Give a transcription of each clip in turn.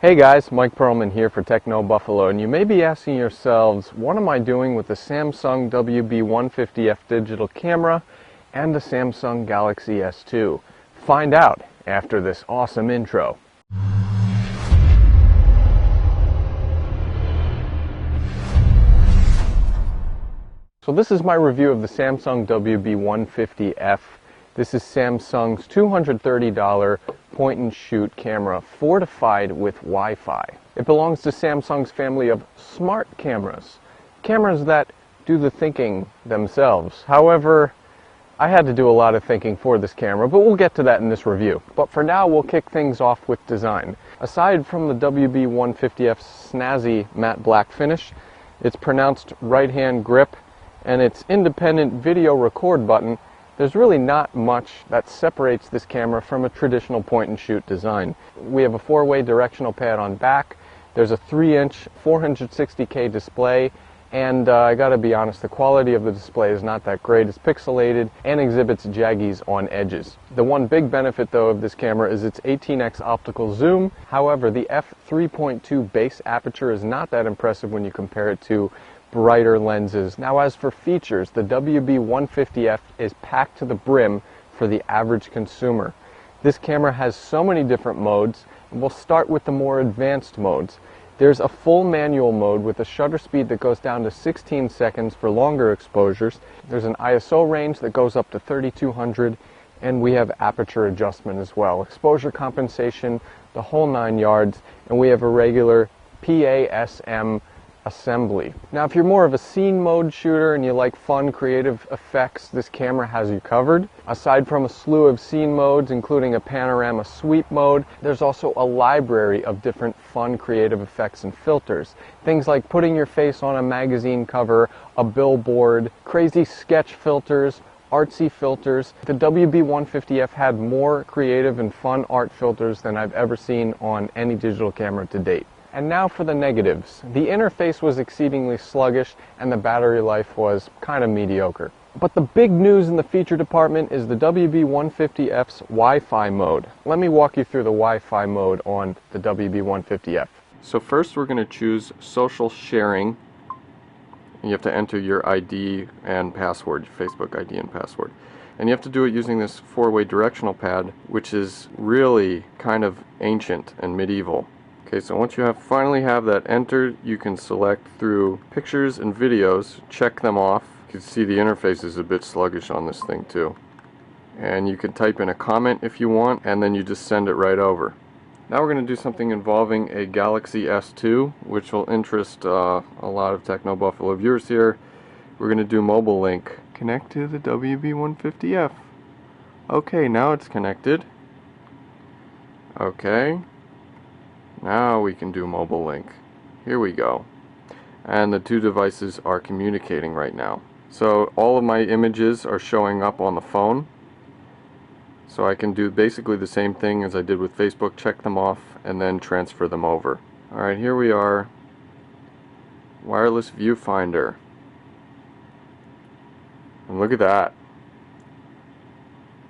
Hey guys, Mike Perlman here for Techno Buffalo, and you may be asking yourselves, what am I doing with the Samsung WB150F digital camera and the Samsung Galaxy S2? Find out after this awesome intro. So this is my review of the Samsung WB150F. This is Samsung's $230 point-and-shoot camera fortified with Wi-Fi. It belongs to Samsung's family of smart cameras, cameras that do the thinking themselves. However, I had to do a lot of thinking for this camera, but we'll get to that in this review. But for now, we'll kick things off with design. Aside from the WB150F's snazzy matte black finish, its pronounced right-hand grip, and its independent video record button, there's really not much that separates this camera from a traditional point-and-shoot design. We have a 4-way directional pad on back, there's a 3-inch 460K display, and I gotta be honest, the quality of the display is not that great. It's pixelated and exhibits jaggies on edges. The one big benefit though of this camera is its 18x optical zoom. However, the f3.2 base aperture is not that impressive when you compare it to brighter lenses. Now as for features, the WB150F is packed to the brim for the average consumer. This camera has so many different modes, and we'll start with the more advanced modes. There's a full manual mode with a shutter speed that goes down to 16 seconds for longer exposures. There's an ISO range that goes up to 3200, and we have aperture adjustment as well. Exposure compensation, the whole 9 yards, and we have a regular PASM assembly. Now if you're more of a scene mode shooter and you like fun creative effects, this camera has you covered. Aside from a slew of scene modes including a panorama sweep mode, there's also a library of different fun creative effects and filters. Things like putting your face on a magazine cover, a billboard, crazy sketch filters, artsy filters. The WB150F had more creative and fun art filters than I've ever seen on any digital camera to date. And now for the negatives. The interface was exceedingly sluggish and the battery life was kind of mediocre. But the big news in the feature department is the WB150F's Wi-Fi mode. Let me walk you through the Wi-Fi mode on the WB150F. So first we're going to choose social sharing. You have to enter your ID and password, your Facebook ID and password. And you have to do it using this 4-way directional pad, which is really kind of ancient and medieval. Okay, so once you finally have that entered, you can select through pictures and videos, check them off. You can see the interface is a bit sluggish on this thing too. And you can type in a comment if you want, and then you just send it right over. Now we're going to do something involving a Galaxy S2, which will interest a lot of Techno Buffalo viewers here. We're going to do mobile link. Connect to the WB150F. Okay, now it's connected. Okay. Now we can do mobile link. Here we go. And the two devices are communicating right now. So all of my images are showing up on the phone. So I can do basically the same thing as I did with Facebook, check them off and then transfer them over. Alright, here we are. Wireless viewfinder. And look at that.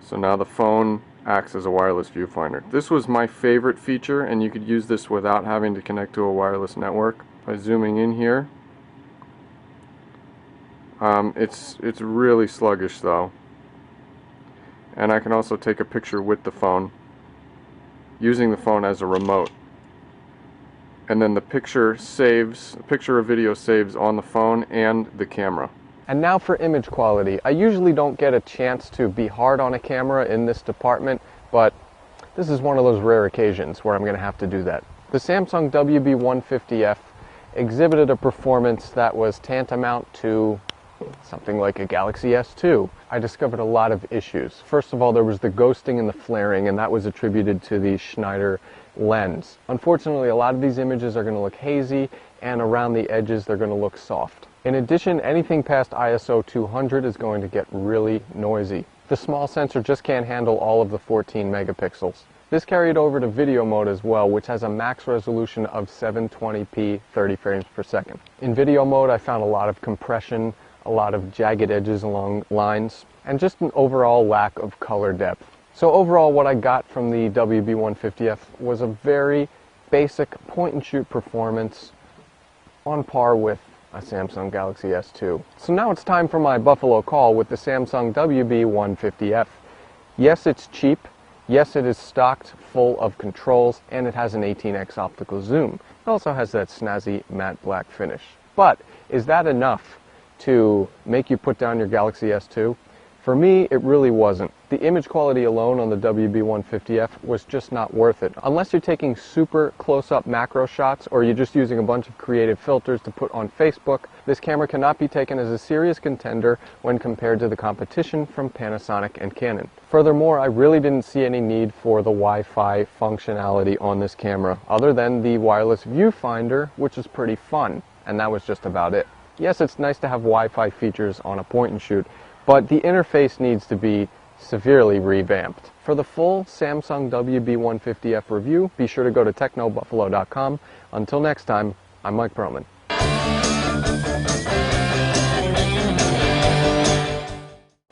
So now the phone acts as a wireless viewfinder. This was my favorite feature, and you could use this without having to connect to a wireless network. By zooming in here, it's really sluggish though. And I can also take a picture with the phone, using the phone as a remote. And then the picture or video saves on the phone and the camera. And now for image quality. I usually don't get a chance to be hard on a camera in this department, but this is one of those rare occasions where I'm going to have to do that. The Samsung WB150F exhibited a performance that was tantamount to something like a Galaxy S2. I discovered a lot of issues. First of all, there was the ghosting and the flaring, and that was attributed to the Schneider lens. Unfortunately, a lot of these images are going to look hazy, and around the edges they're going to look soft. In addition, anything past ISO 200 is going to get really noisy. The small sensor just can't handle all of the 14 megapixels. This carried over to video mode as well, which has a max resolution of 720p 30 frames per second. In video mode, I found a lot of compression, a lot of jagged edges along lines, and just an overall lack of color depth. So overall, what I got from the WB150F was a very basic point-and-shoot performance on par with a Samsung Galaxy S2. So now it's time for my Buffalo call with the Samsung WB150F. Yes, it's cheap. Yes, it is stocked full of controls, and it has an 18x optical zoom. It also has that snazzy matte black finish. But is that enough to make you put down your Galaxy S2? For me, it really wasn't. The image quality alone on the WB150F was just not worth it. Unless you're taking super close-up macro shots or you're just using a bunch of creative filters to put on Facebook, this camera cannot be taken as a serious contender when compared to the competition from Panasonic and Canon. Furthermore, I really didn't see any need for the Wi-Fi functionality on this camera, other than the wireless viewfinder, which is pretty fun, and that was just about it. Yes, it's nice to have Wi-Fi features on a point-and-shoot, but the interface needs to be severely revamped. For the full Samsung WB150F review, be sure to go to technobuffalo.com. Until next time, I'm Mike Perlman.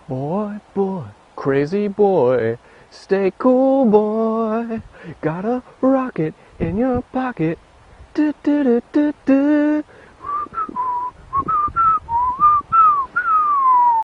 Boy, boy, crazy boy, stay cool, boy. Got a rocket in your pocket. Do, do, do, do, do.